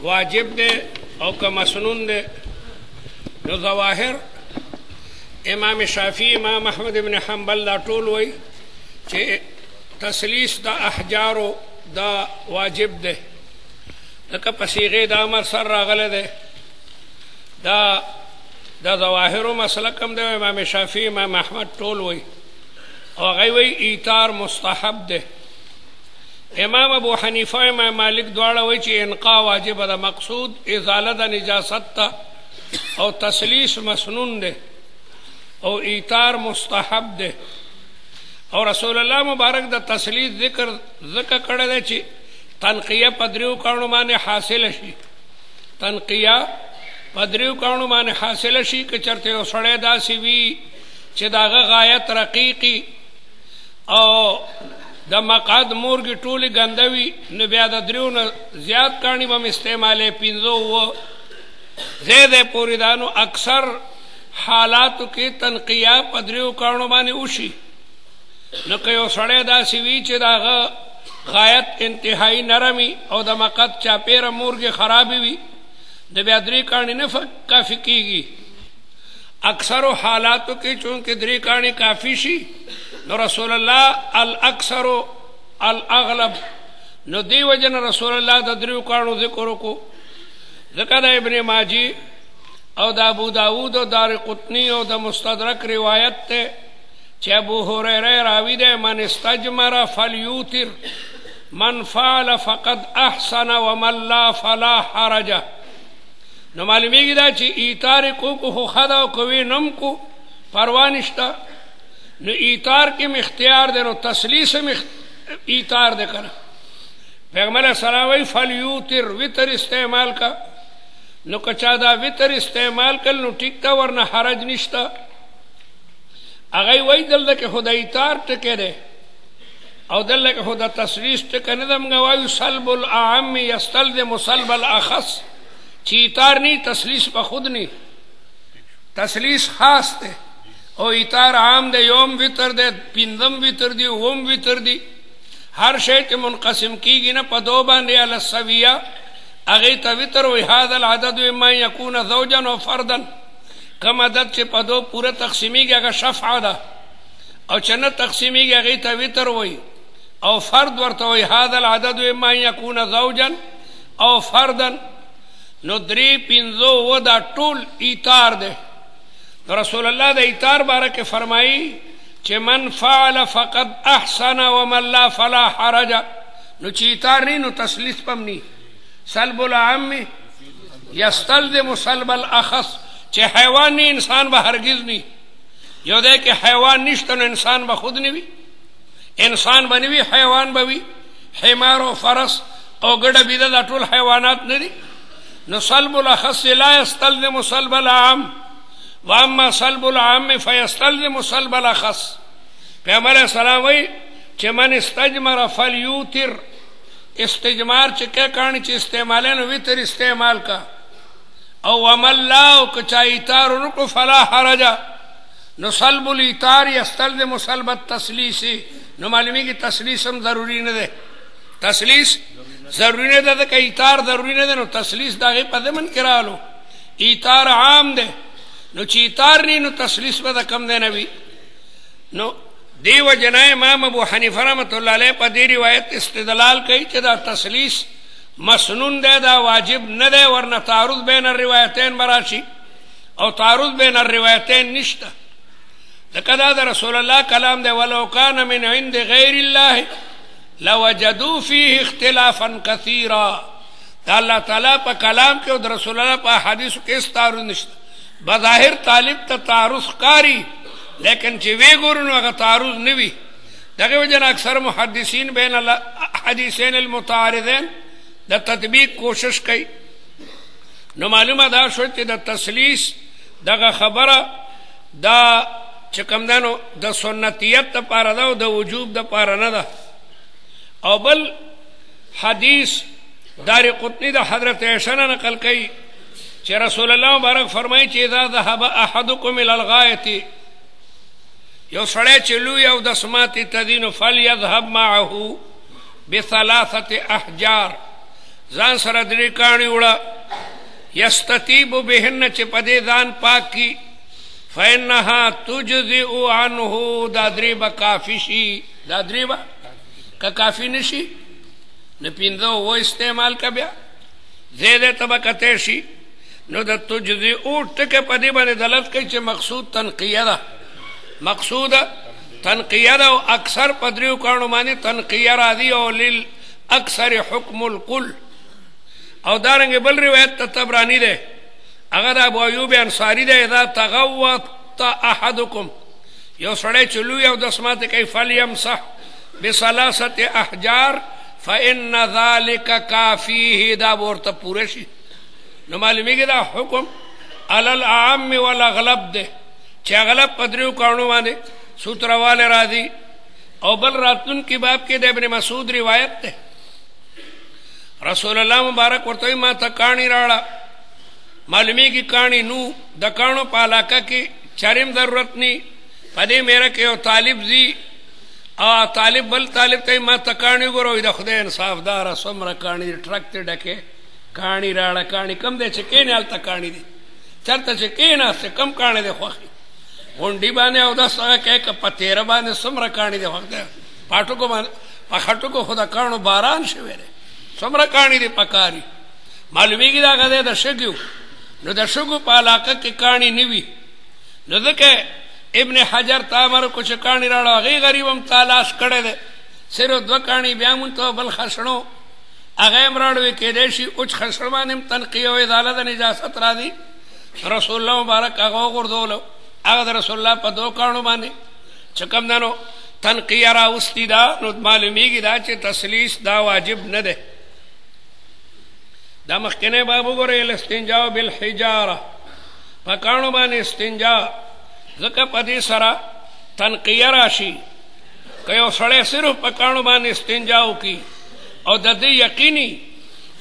واجب دے او که مسنون دے. نو ظواهر امام شافعی امام احمد ابن حنبل دا ټول وی چې تسلیس دا احجارو دا واجب دے لکه په صیغې د امر سر راغلی دی. دا ظواهرو مسلک هم دی امام شافعی امام احمد ټول وی او هغوی وی ایثار مستحب دی. امام ابو حنیفه امام مالک دواړه وی چې انقا واجب ده، مقصود ازاله د نجاست ته، او تسلیس مسنون دی او ایثار مستحب دی. او رسول الله مبارک د تسلیس ذکر کړی دی چې تنقیه په دریو کارونو باندې حاصله شي. تنقیه په دریو کارونو باندې حاصله شي که چېرته یو سړی داسې وي چې د هغه غایت رقیقي او د مقعد مورګې ټولې ګنده وي، نو بیا د دریو نه زیات کاڼي به م استعمالوي، 5 اووه ځای دی پورې دا. نو اکثر حالاتو کې تنقیه په دریو کارونو باندې وشي. نو که یو سړی داسې وي چې د هغه غایت انتهایی نرمی او د مقعد چاپیره مورګې خرابې وي، د بیا 3 کاڼي نه کافي کېږي. اکثرو حالاتو کې چونکې 3 کاڼي کافي شي، نو رسول الله الاکثر الاغلب، نو دی وجه نه رسول الله د 3 کاڼو ذکر وکړو. ځکه د ابن ماجی او د ابو داود او دار قطنی او د مستدرک روایت ته چې ابو هریره راوی دی، من استجمر فلیوتر من فعل فقد احسن ومن لا فلا حرج. نو معلومیږي دا چې ایثار کو خو ښه ده او کوي نم کو پروا نشته. نو ایثار کې اختیار دی، نو تسلیس هم ایثار دی کنه. پیغمبر علیہ السلام وی فلیوتر وتر استعمال کا. نو که چا دا وتر استعمال کل نو ٹھیک تا، ورنه حرج نشته. هغوی وی دلته کې خو د ایثار ټکی دی او دلته کې خو د تسلیس ټکی نه ده. موږ وایو سلب الاعم یستلزم سلب الاخص، چې ایثار نی تسلیس به خود نی، تسلیس خاص دی او ایثار عام دی. یوم وتر دی، 5 وتر دی، 9 وتر دی. هر شی چې منقسم کیږي نه په 2 باندې علی السویه، هغې ته وتر وی. هذا العدد اما یکون زوجا و فردا، کم عدد چې په 2 پوره تقسیمیږي هغه شفعه ده، او چې نه تقسیمیږي هغې ته وتر وی. او فرد ورته وی هذا العدد اما یکون زوجا او فردا. نو 3 5 و دا ټول ایثار دی. رسول الله د ایثار باره کې فرمایي چې من فعل فقد احسن ومن لا فلا حرج. نو چې ایثار نی نو تسلیس پم نی. سلب العام یستلزم سلب الاخص، چې حیوان نی انسان به هرگز نی. یو دی که حیوان نشته نو انسان به خود نی وي، انسان به نی وي، حیوان به وي. حمار او فرس او ګډه بیده دا ټول حیوانات نه دي. نو سلب الاخص لا یستلزم سلب العام، واما سلب العام فیستلزم سلب الاخص. پیغمبر علیہ السلام وی چې من استجمر فلیوتر، استجمار چې که کاڼي چې استعمالی نو وتر استعمال کا. او ومن لا، او که چا ایثار ونکړو فلا حرج. نو سلب الایثار یستلزم سلب التسلیس. نو معلومیږي تسلیس هم ضروري نه دی. تسلیس ضروري نه ده، ځکه ایثار ضروري نه دی، نو تسلیس د هغې په ضمن کې رالو. ایثار عام دی، نو چې ایثار نی نو تسلیس به د کم دی نه وي. نو دی وجه نه امام ابو حنیفه رحمت الله علیه په دې روایت استدلال کوي چې دا تسلیس مسنون دی، دا واجب نه دی، ورنه تعارض بین الروایتین به راشي، او تعارض بین الروایتین نشته. ځکه دا د رسول الله کلام دی. ولو کان من عند غیر الله لوجدوا فیه اختلافا کثیرا. دا الله تعالی په کلام کې او د رسول الله په احادیثو کې هېڅ تعارض نشته. بظاهر طالب ته تعارض ښکاري، لیکن چې وی ګورو نو هغه تعارض نه وي. دغې وجه نه اکثر محدثین بین الحدیثین المتعارضین د تطبیق کوشش کوي. نو معلومه دا شو چې د تسلیس دغه خبره دا چې کوم ده نو د سنتیت دپاره ده او د وجوب دپاره نه ده. او بل حدیث دار قطنی د حضرت عائشہ نه نقل کوي چې رسول الله مبارک فرمایي چې اذا ذهب احدکم الى الغایة، یو سړی چې لوی او د سماتې ته ځي نو فلیذهب معه بثلاثة احجار، ځان سره درې کاڼي وړه یستطیب بهن چې په دې ځان پاک کی فإنها تجزئ عنه دا درې به کافي شي دا درې به که کافي نه شي نو پنځه اووه استعمال که بیا زیده ته به کتی شي نو د تجزئو ټکه په دې باندې دلالت کوي چې مقصود تنقیه ده مقصوده تنقیه ده او اکثر په دریو کاڼو باندې تنقیه راځي او للاکثر حکم الکل او دارنګه بل روایت ته طبرانی ده هغه د ابو ایوب انصاری ده اذا تغوط احدکم یو سړی چې لوی او دسمات کوي فلیمسح بثلاثه احجار فإن ذلك کافیه دا ورته پوره شي نو معلومیږي دا حکم علی العام والاغلب ده چې اغلب په دریو کاڼو باندې سوترواله راځي او بل راتلونکي باب کې د ابن مسعود روایت ده رسول الله مبارک ورته ما ته کاڼي راړه معلومیږي کاڼي نو د کاڼو په علاقه کې چارم ضرورت نی پدې میرا کې یو طالب زی طالب بل طالب ته ما ته کاڼي ګورو د خدای انصاف دار سمره کاڼي ټرک ته ډکه کاڼي راړه کاڼي کم دې چې کین حالت کاڼي دي چرته چې کین است کم کاڼي دي خوخي غونډي باندې او د سره کې ک پتیر باندې سمره کاڼي دي وخت پټو کو باندې پخټو کو خدا کاڼو باران شوی سمره کاڼي دي پکاري معلومیږي دا غده د شګو نو د شګو په علاقه کې کاڼي نیوي نو ځکه ابن حجر تامر کچھ کاڼي راړو هغه غریب هم تلاش کړي ده صرف دو کاڼي بیا مون ته بل خشنو هغه امراړو کې دیشي اوچ خشرمانم تنقیه او ازاله د نجاست را دي رسول الله مبارک هغه ورډولو هغه رسول الله په دو کاڼو باندې چکم دنو تنقیه را واستي دا نو معلومیږي دا چې تسلیس دا واجب نه ده دا مخکنه باب وګورئ الاستنجاء بالحجاره په کاڼو باندې استنجا ځکه په دې سره تنقیه راشي که یو سړی صرف په کاڼو باندې استنجا وکړي او د دې یقیني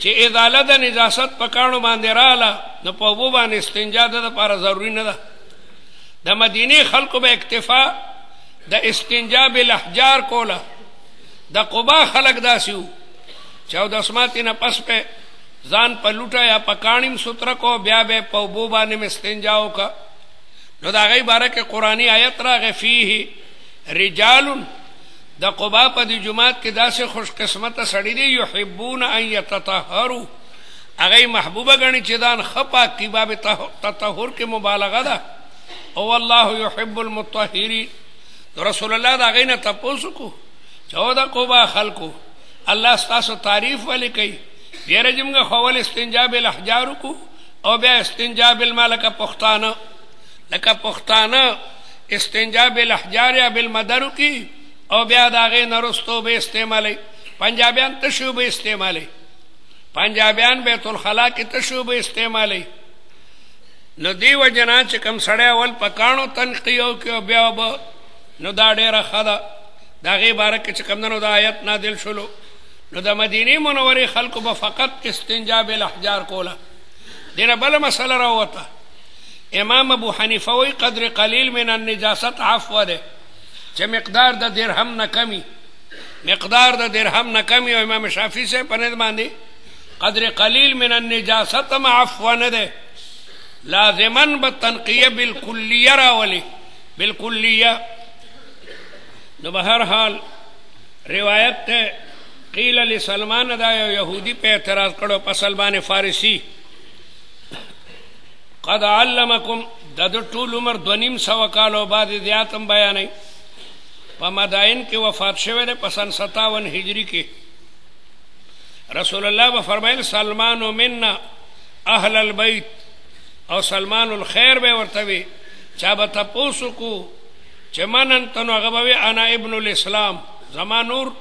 چې ازاله د نجاست په کاڼو باندې رااله نو په اوبو باندې استنجا د لپاره ضروري نه ده د مدینې خلکو به اکتفا د استنجا بالاحجار کوله د قبا خلک داسې وو چې اودسماتې نه پس په ځان په لوټه یا په کاڼي ستره کو بیا به په اوبو باندې استنجا وکړه نو د هغې باره کې قرآني آیت راغی فیه رجال د قبا په دې جومات کې داسې خوش قسمته سړي دي یحبون ان یتطهروا هغې محبوبه ګڼي چې ځان ښه پاک کړي باب تطهر کې مبالغه ده او والله یحب المطهرین رسول الله د هغې نه تپوس وکړو چې او د قبا خلکو الله ستاسو تعریف ولې کوي ډېره جمګه خو اول استنجا بالاحجار وکړو او بیا استنجا بالماء لکه پښتانه استنجا بالاحجار یا بالمدر کی او بیا د هغې نه وروستو به استعمالوي پنجابیان تشو به استعمالوي پنجابیان بیت الخلا کې تشو به استعمالوي نو دې وجې نه چې کوم سړی اول په کاڼو تنقیه وکړي او بیا به نو دا ډېره ښه ده د هغې باره کې چې کوم ده نو دا آیت نازل شولو نو د مدینې منورې خلکو به فقط استنجا بالاحجار کوله دې نه بله مسله راووته امام ابو حنیفه وی قدر قلیل من النجاست عفو ده چې مقدار د درهم نه کمی مقدار د درهم نه کمی او امام شافعي سے په نظر باندې قدر قلیل من النجاست عفو نه ده لازما بالتنقیه بالکلیه راولي بالکلیه نو بهر حال روایت ته قیل لسلمان دا یو یهودی په اعتراض کړو په سلمان فارسی قد علمکم د ټول عمر 2.5 کالو بعد زیاتم بیانې په مدائن کې وفات شوی دی په سن 57 هجری کې رسول الله به فرمایل سلمان منا اهل البيت او سلمان الخير به ورته وي چا به تاسو کو چې منن تنو هغه انا ابن الاسلام زما نور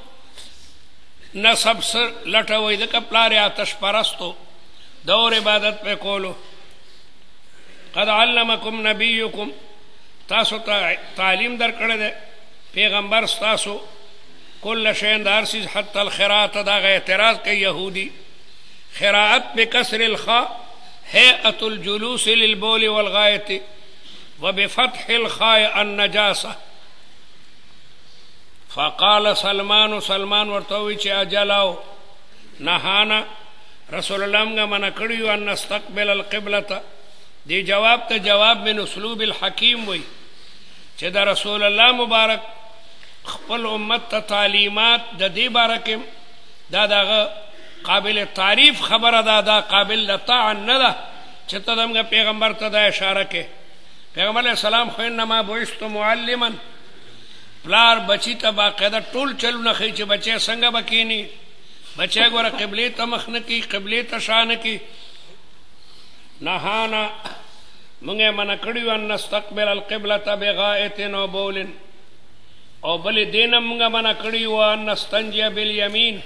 نسب سر لټوي د کپلار آتش پرستو دور عبادت په کولو قد علمکم نبیکم تاسو تعلیم در کړی دی پیغمبر ستاسو کل شین دار سیز حتی الخراط دا اعتراض کوي یهودی خراعت بکسر الخاء هيئة الجلوس للبول والغائط وبفتح الخاء النجاسة فقال سلمان ورتوي چې اجلاو نهانا رسول الله موږ منع کړي ان نستقبل القبلة. دی جواب ته جواب من اسلوب الحکیم وی چې دا رسول الله مبارک خپل امت ته تعلیمات د دې بارکه دا دغه قابل تعریف خبره ده، دا قابل د طعن نه ده چې ته دغه پیغمبر ته دا اشاره کې. پیغمبر علیہ السلام خو انما بعثت معلما، پلار بچی ته باقاعده ټول چلونه خي چې بچي څنګه بکینی، بچي ګوره قبله ته مخ نه کی، قبله ته شان کی. نهانا مونږه منع کړیو ان نستقبل القبلة بغائط و بول، او بل دینه مونږه منع کړیو ان نستنجي بالیمین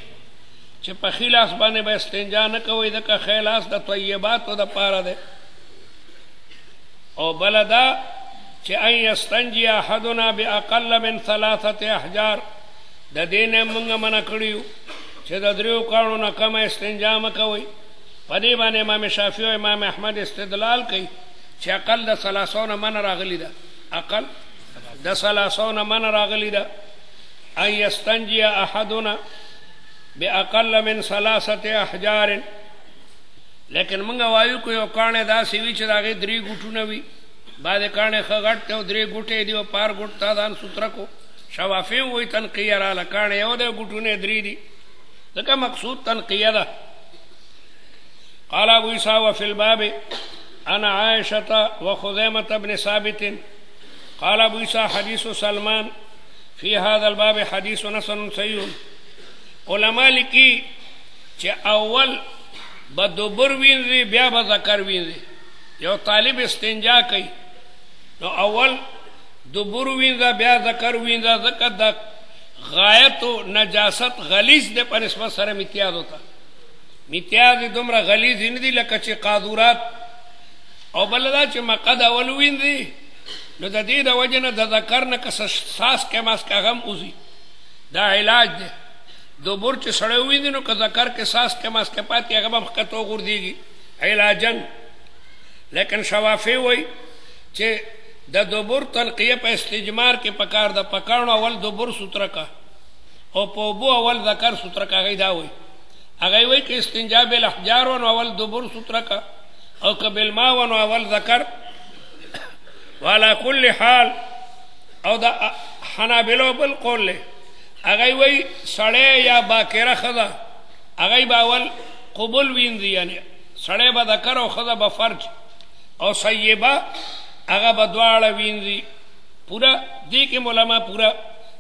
چې په خلاص باندې به استنجا نه کوي، دغه خلاص د طیبات او د پاره ده. او بل دا چې ان یستنجي احدنا باقل من 3 احجار، د دینه مونږه منع کړیو چې د دریو کانو نه کم استنجا مکوي. په دې باندې امام شافعي او امام احمد استدلال کوي چې اقل د 30 من راغلی ده، اقل د 30 من راغلی ده. ان یستنجي احدنا باقل من 3 احجار، لیکن مونږ وایو کو یو کانه داسې وي چې داغه 3 ګوټونه وي، بعد کانه خغټ ته 3 ګوټې دی او پار ګوټ تا دان سوتره کو. شوافی وی تنقیه را لکانه یو د ګوټونه 3 دي، دغه مقصود تنقیه ده. قال ابو عيسى وفي الباب انا عائشه وخزيمه بن ثابت. قال ابو عيسى حديث سلمان في هذا الباب حديث حسن صحيح. علماء لیکي چې اول بدبر وینځي بیا به ذکر وینځي. یو طالب استنجا کوي نو اول دبر وینځه بیا ذکر وینځه، ځکه د غایت و نجاست غلیظ د په نسبت سره امتیاز ہوتا. امتیاز دومره غلیظ نه دي لکه چې قاذورات. او بل دا چې مقد اول وینځي نو د دې د وجه نه د ذکر نه که ساس کې ماس کا غم اوزي، دا علاج دی. دبر چې سړی وینځي نو که ذکر کې ساس کې ماس کې پاتې هغه به مخکې تو غورځېږي علاجن. لیکن شوافی وی چې د دبر تنقیه په استجمار کې پکار د پکانو اول دبر سوتره کا او په اوبو اول ذکر سوتره کا. هغه دا وی هغه وی چې استنجا بالاحجار و اول دبر سوتره کا او قبل ما و اول ذکر. وعلى كل حال او د حنابلو بالقول له هغه وی سړی یا باکره خدا هغه به اول قبول وینځي، یعنی سړی به ذکر او خدا به فرج او سیبه هغه به دواړه وینځي. پورا دې کې علماء پورا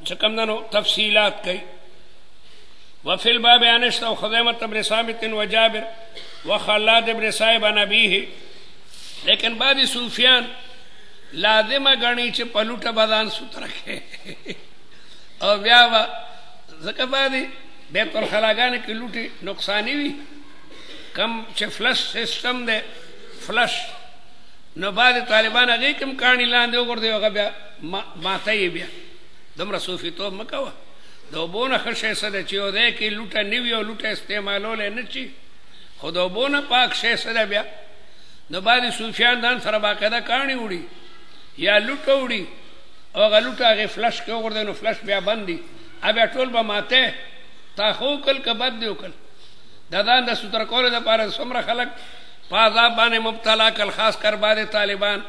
چکمدنو تفصیلات کوي. وفي الباب انس وخزيمة بن ثابت وجابر وخلاد بن صائب عن ابيه. لیکن بعض صوفیان لازمه غني چې پلوټه بدن سوتره کې او بیا ځکه باندې بیت الخلاګان کې لوټي نقصانی وي، کم چې فلش سیستم دی فلش نو بعد طالبان هغه کوم کہانی لاندې وګورځي هغه بیا ماته یې بیا دومره صوفي توب مکوه. د اوبونه ښه شی څه دی چې یو دی کې لوټه نه وي او لوټه استعمالولی نه چي، خو د اوبونه پاک شی څه دی بیا. نو بعضې صوفیان ځان سره باقاعده کاڼي وړي یا لوټه وړي او هغه لوټه هغې فلش کې وغورځوي نو فلش بیا بند دي، بیا ټول به ماته تا خو وکړل که بد دې وکړل. د ځان د ستره کولو دپاره څومره خلک په عذاب باندې مبتلا کړل، خاص کر بعضې طالبان.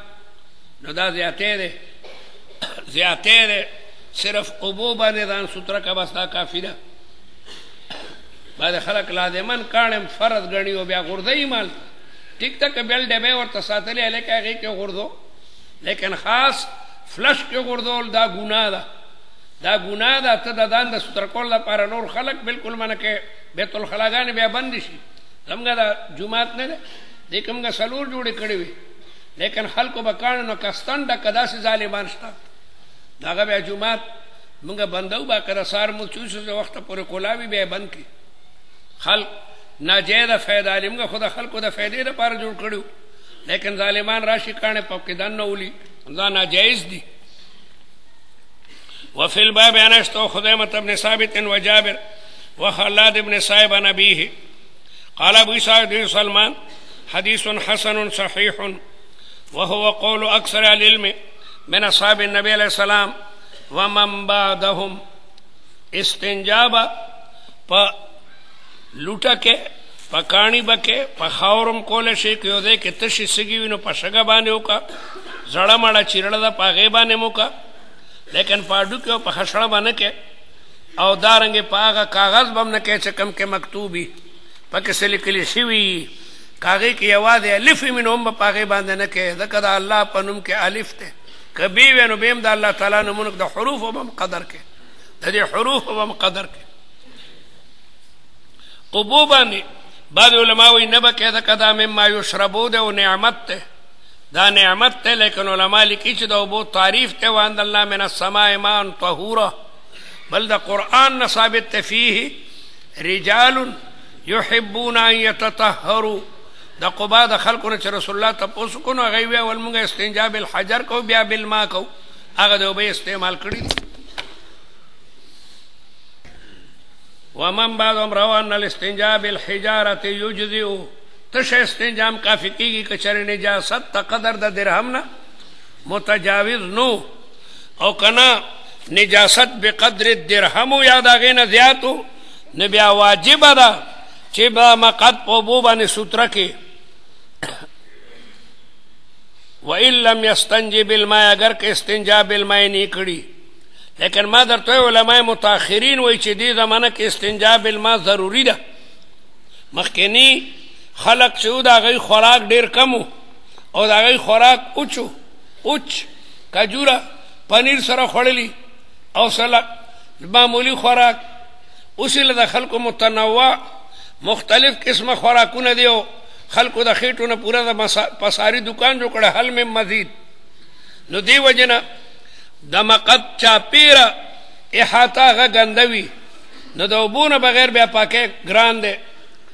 نو دا زیاتې دی زیاتې دی. صرف اوبو باندې ځان ستره که بس دا کافي ده. بعضې خلک لازمن کاڼم فرض ګڼي او بیا غورځوي مال ټیک ته که بل ډبې ورته ساتلې هلکه هغې کې غورځو، لیکن خاص فلش کې غورځول دا ګناه ده، دا ګناه ده. ته د ځان د ستره کولو لپاره نور خلک بالکل منع کې بیت الخلاګانې بیا بندې شي. زموږ دا جومات نه دی دې کې موږ 4 جوړې کړې وي، لیکن خلکو به کاڼو نو کستن ډکه داسې ظالمان شته د هغه بیا جومات موږ بندو باقاعده سهار مونځ چې وشو وخته پورې کولاوي بیا یې بند کړي. خلک ناجایزه فایده علي موږ خو د خلکو د فایدې دپاره جوړ کړي، لیکن ظالمان راشي کاڼې په کې دننه ولي، دا ناجایز دي. وفي الباب انس وخزيمة بن ثابت وجابر وخلاد بن صائب عن أبيه. قال ابو عيسى سلمان حديث حسن صحيح وهو قول اكثر العلم من اصحاب النبي عليه السلام ومن بعدهم. استنجاب په لوټه کې پکانی بکې په خاورم کولی شي که یو ځای کې تشې سږي وي نو په شګه باندې وکړه زړه مړه چیرړه ده په هغې باندې م وکړه لیکن په هډوکې او په خشړه به نه کې او دارنګې په هغه کاغذ به هم نه کې چې کوم کې مکتوب وي پکې څه لیکلي شوي وي که هغې کې یوازې الف وي نو هم به په هغې باندې نه کې ځکه د الله په نوم کې الف دی که بې وی نو بیا هم د الله تعالی نومونو د حروفو به هم قدر کې د دې حروفو به هم قدر کې قبو باندې بعض علما وایي نه به کې ځکه دا مما یشربو دی او نعمت دی دا نعمت دی لیکن علما لیکي چې د اوبو تعریف دی وانزلنا من السماء ماء طهورا بل د قرآن نه ثابت دی فیه رجال یحبون ان یتطهروا د قبا د خلکو نه چې رسول الله تپوس کو نو هغوی ویل موږ استنجا بالحجر کو بیا بالماء کو هغه د اوبه استعمال کړي دي ومن بعضهم روى ان الاستنجاء بالحجاره يجزئ تش استنجام کافی کیږي که چېرې نجاست ته قدر د درهم نه متجاوز نو او کنا نجاست بقدر الدرهم یا د هغې نه زیات نو بیا واجبه ده چې به مقد په اوبو باندې سوتره کې وان لم یستنجي بالماء اگر که استنجا بالماء نه کړي لیکن ما درته علماء متاخرین وایي چې دې زمانه کې استنجا بالماء ضروري ده مخکینی خلق چې د هغوی خوراک ډېر کم او د هغوی خوراک اوچ کجوره پنیر سره خوړلي او سلق معمولی خوراک اوس له د خلکو متنوع مختلف قسمه خوراکونه دی او خلکو د خېټو نه پوره د پساري دکان جوړ کړی حل من مزید نو دې وجې نه د مقد چاپیره احاطه هغه ګنده وي نو د اوبو نه بغیر بیا پاکۍ ګران دی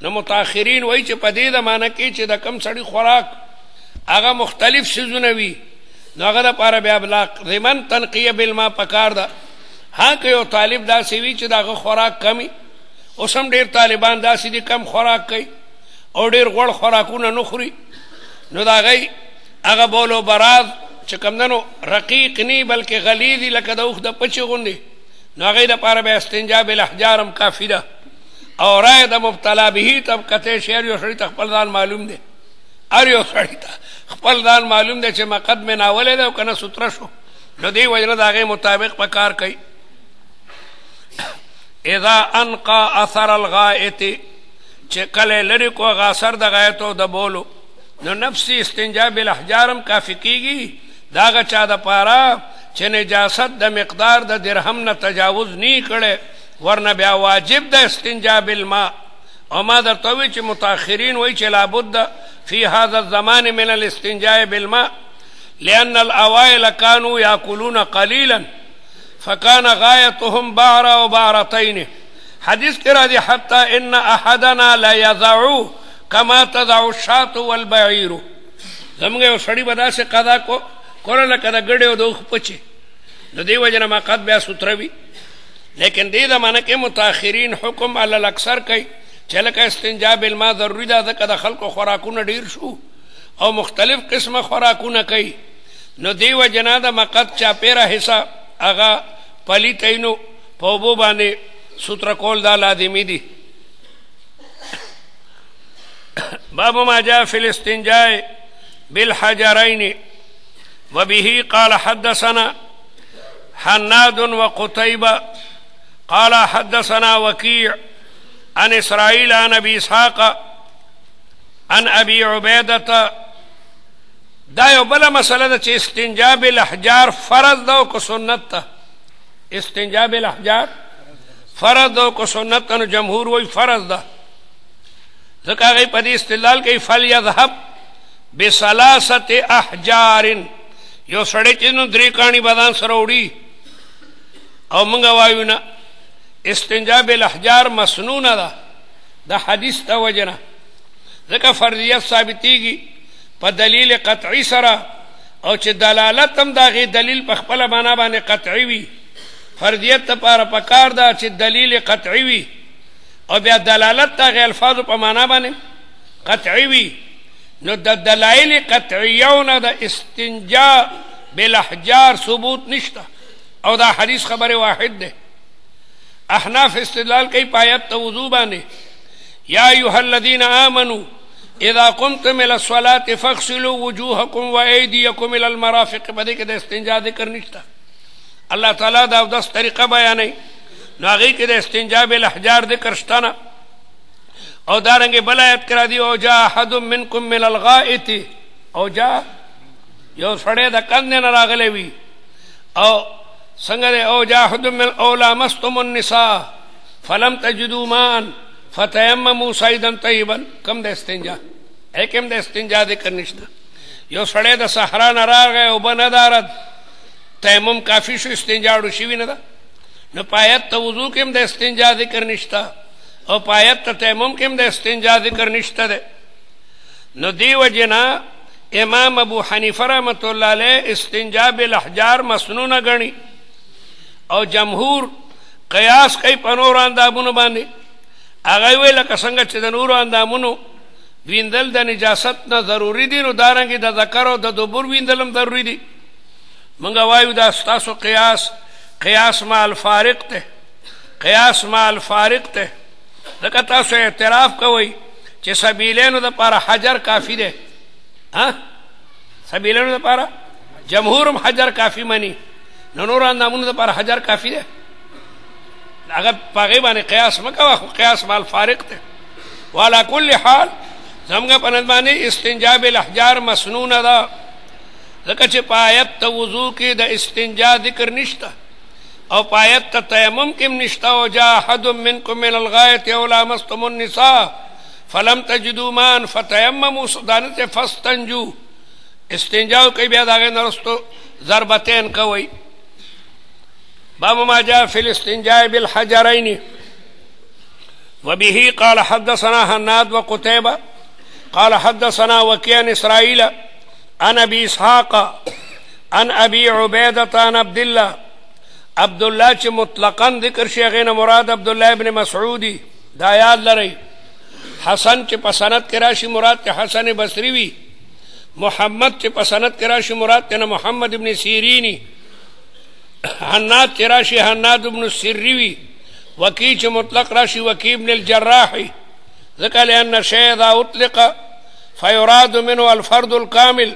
نو متاخرین وایي چې په دې زمانه کې چې د کم سړي خوراک هغه مختلف څیزونه وي نو هغه دپاره بیا لازمن تنقیه بالماء پکار ده ها که یو طالب داسې وي چې د هغه خوراک کمی اوس هم ډېر طالبان داسې دي کم خوراک کوي او ډېر غوړ خوراکونه نه خوري نو د هغوی هغه بول و براز چې کمدنو رقیق نی بلکې غلیظ وي لکه د اوښ د پچې غوندې نو هغوی دپاره بیا استنجا بالاحجار هم کافي ده او رای د مبتلا به ته قطع شي هر یو سړي ته خپل ځان معلوم دی هر یو سړي ته خپل ځان معلوم دی چې مقد مې ناولی دی او که نه سوتره شو نو دې وجې نه د هغې مطابق په کار کوي اذا انقا اثر الغائط چې کله لرې کو هغه اثر د غایطو د بولو نو نفسي استنجا بالاحجار هم کافي کېږي د هغه چا دپاره چې نجاست د مقدار د درهم نه تجاوز نی کړی ورنه بیا واجب ده استنجا بالماء او ما درته وی چې متاخرین وایي چې لابد فی هذا الزمان من الاستنجاء بالماء لأن الأوائل كانوا يأكلون قليلا فكان غايتهم بعرة وبعرتين حدیث کې راځي حتى ان احدنا لا يضع كما تضع الشاة والبعير زموږ یو سړي به داسې قضا کوله لکه د ګډې او د اوښ پچې د دې وجې نه مقد بیا سوتره وي لیکن دې زمانه کې متاخرین حکم علی الاکثر کوي چې لکه استنجا بالماء ضروري ده ځکه د خلکو خوراکونه ډېر شو او مختلف قسمه خوراکونه کوي نو دې وجې نه د مقد چاپېره حصه هغه پلیتی نو په اوبو باندې سوتره کول دا لازمي دي باب ما جاء في الاستنجاء بالحجرين وبه قال حدثنا حناد وقتيبة قال حدثنا وكيع عن إسرائيل عن أبي إسحاق عن أبي عبيدة دا یو بله مسله ده چې استنجا بالاحجار فرض ده او که سنت ده استنجا بالاحجار فرض ده او که سنت ده نو جمهور وایي فرض ده ځکه هغوی په دې استدلال کوي فلیذهب بثلاثة احجار یو سړی چې نو درې کاڼي بدن سره وړي او موږ وایو نه استنجا بالاحجار مسنونه ده د حدیث د وجې نه ځکه فرضیت ثابتېږي په دلیل قطعي سره او چې دلالت هم د هغې دلیل په خپله معنا باندې قطعي وي فرضیت دپاره پکار ده چې دلیل قطعي وي او بیا دلالت د هغې الفاظو په معنا باندې قطعي وي نو د دلایل قطعیونه د استنجا بالاحجار ثبوت نشته او دا حدیث خبر واحد ده احناف استدلال کوي په آیت د وضو باندې یا ایها الذین آمنوا اذا قمتم الى الصلاة فاغسلوا وجوهکم وایدیکم الى المرافق. بدې کې د استنجا ذکر نشته. الله تعالی دا اودس طریقه بیانوي، نو هغې کې د استنجا بالاحجار ذکر شته نه. او دارنګې بل آیت کې راځي او جاء احد منکم من الغائط، او جاء یو سړی د کندې نه راغلی وي، او څنګه دی او جاء احد من او لامستم النساء فلم تجدوا ماء فتیمموا صعیدا طیبا. کم د استنجا کم د استنجا ذکر نشته. یو سړی د صحرا نه راغی اوبه نه دارد، تیمم کافی شو، استنجا وړو شوي نه ده. نو په آیت ته وضو کې هم د استنجا ذکر نشته، او په آیت ته تیمم کې هم د استنجا ذکر نشته ده. نو دی وجې نه امام ابو حنیفه رحمت الله علیه استنجا بالاحجار مسنونه ګڼي، او جمهور قیاس کوي په نورو اندامونو باندې. هغه وی لکه څنګه چې د نورو اندامونو ویندل د نجاست نه ضروري دي، نو دارنګې د ذکر او د دبر ویندل هم ضروري دي. موږ وایو دا ستاسو قیاس مع الفارق ته، قیاس مع الفارق ته. ځکه تاسو اعتراف کوئ چې سبیلینو دپاره حجر کافي دی. سبیلینو دپاره جمهور هم حجر کافي مني، نو نورو اندامونو دپاره حجر کافي دی. هغه په هغې باندې قیاس مه کوه، خو قیاس مع الفارق ته. وعلى کل حال زموږ په نظر باندې استنجا بالاحجار مسنونه ده، ځکه چې په آیت ته وضو کې د استنجا ذکر نشته، او په آیت ته تیمم کې هم نشته. او جاء احد منکم من الغایط او لامستم النساء فلم تجدوا ماء فتیمموا صعیدا فاستنجوا. استنجا کوي، بیا د هغې نه وروستو ضربتین کوئ. باب ما جاء في الاستنجاء بالحجرين. وبه قال حدثنا هناد وقتيبة قال حدثنا وكيع عن إسرائيل عن أبي إسحاق عن أبي عبيدة عن عبد الله چې مطلقا ذکر شي هغې نه مراد عبد الله ابن مسعودي. دا یاد لرئ. حسن چې په سند کې راشي مراد ته حسن بصري وي، محمد چې په سند کې راشي مراد ته محمد ابن سیرینی، حناد چې راشي حناد ابن السری وي، وکیع چې مطلق راشي وکیع ابن الجراحي. ذکر لأن الشيء إذا أطلق فيراد منه الفرد الكامل.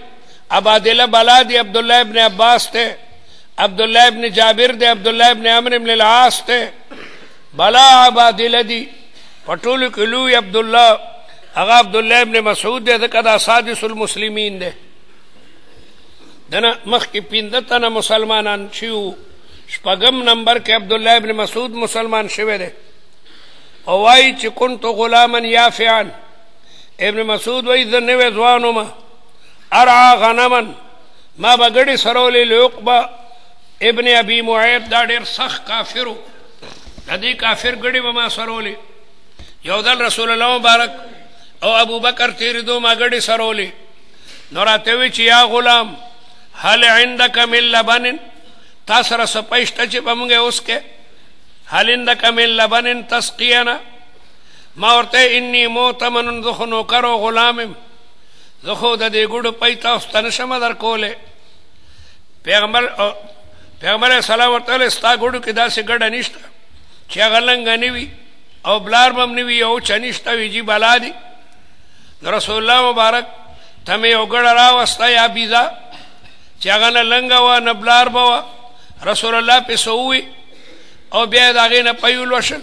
عبادله بلا دی عبد الله ابن عباس ته، عبد الله ابن جابر دی، عبد الله ابن عمرو ابن العاص ته. بلا عبادله دی پټولو کې لوی عبد الله هغه عبد الله ابن مسعود دی، ځکه دا سادس المسلمین دی. دنه مخکې پنځه تنه مسلمانان شوي، شپږم نمبر کې عبد الله ابن مسعود مسلمان شوی دی. او وایي چې كنت غلاما یافعا. ابن مسعود وایي زه نوی ځوان وم، ارعا غنما، ما به ګډې سرولې لعقبه ابن ابي معيط. دا ډېر سخت کافر و، د دې کافر ګډې به ما سرولې. یو ځل رسول الله مبارک او ابو بکر تېرېدو، ما ګډې سرولې. نو راته وی چې یا غلام هل عندك من لبن، تا سره څه پی شته چې به موږ یې وڅښې؟ هل عندك من لبن تسقینا. ما ورته انی مؤتمن، زه خو نوکر او غلام یم، زه خو د دې ګوډو پی تاسو ته نشم درکولی. پیغمبر علیه السلام ورته ویل ستا ګوډو کې داسې ګډه نشته چې هغه لنګه نه وي او بلار به هم نه وي، او چه نشته وي جي بلا دي. نو رسول الله مبارک ته مې یو ګډه راوسته یا بیزا چې هغه نه لنګه وه نه بلار به وه. رسول الله پې څه ووي، او بیا یې د هغې نه پی ولوشل،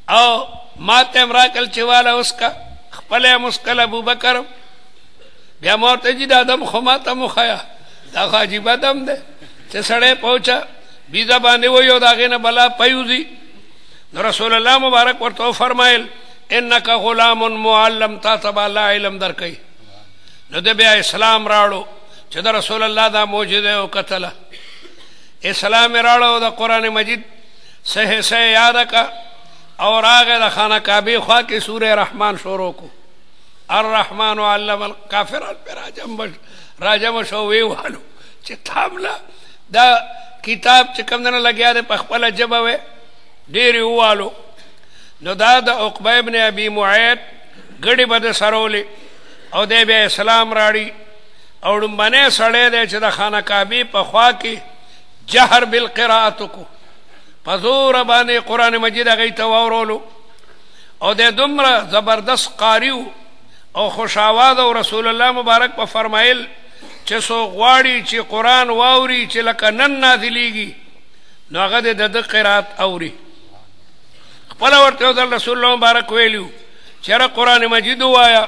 او ما ته هم راکړل چې واله وسکه. خپله یې مسکل ابوبکر. بیا ما ورته جي دا دم خو ما ته مو ښیه، دا خو عجیبه دم دی چې سړی پوچه بیزه باندې ووي او د هغې نه بلا پی وځي. نو رسول الله مبارک ورته وفرمایل انک غلام معلم، تا ته به الله علم درکوي. نو ده بیا اسلام راوړو چې د رسول الله دا معجزه وکتله. اسلام یې راوړو، د قرآن مجید صحیح صحیح یاده که، او راغی د خانه کعبې خوا کې سوره رحمان شروع کو. الرحمن علم الکافران پې راجم شو، ویې والو چې تامله دا کتاب چې کوم دنه لګیا دی په خپله ژبه وی، ډېرې ووالو. نو دا د عقبه ابن ابي معيط ګډې به د سرولې، او دی بیا اسلام راړي. او ډومبنی سړی دی چې د خانه کعبې په خوا کې جهر بالقراءت کو، په زوره باندې قرآن مجید هغې ته واورولو. او د دومره زبردست قاریو او خوش آواز او رسول الله مبارک په فرمایل چې سو غواړي چې قرآن واوري چې لکه نن نازلیږي نو هغه د قرات اوري. خپل ورته رسول الله مبارک ویلو چې را قرآن مجید وایا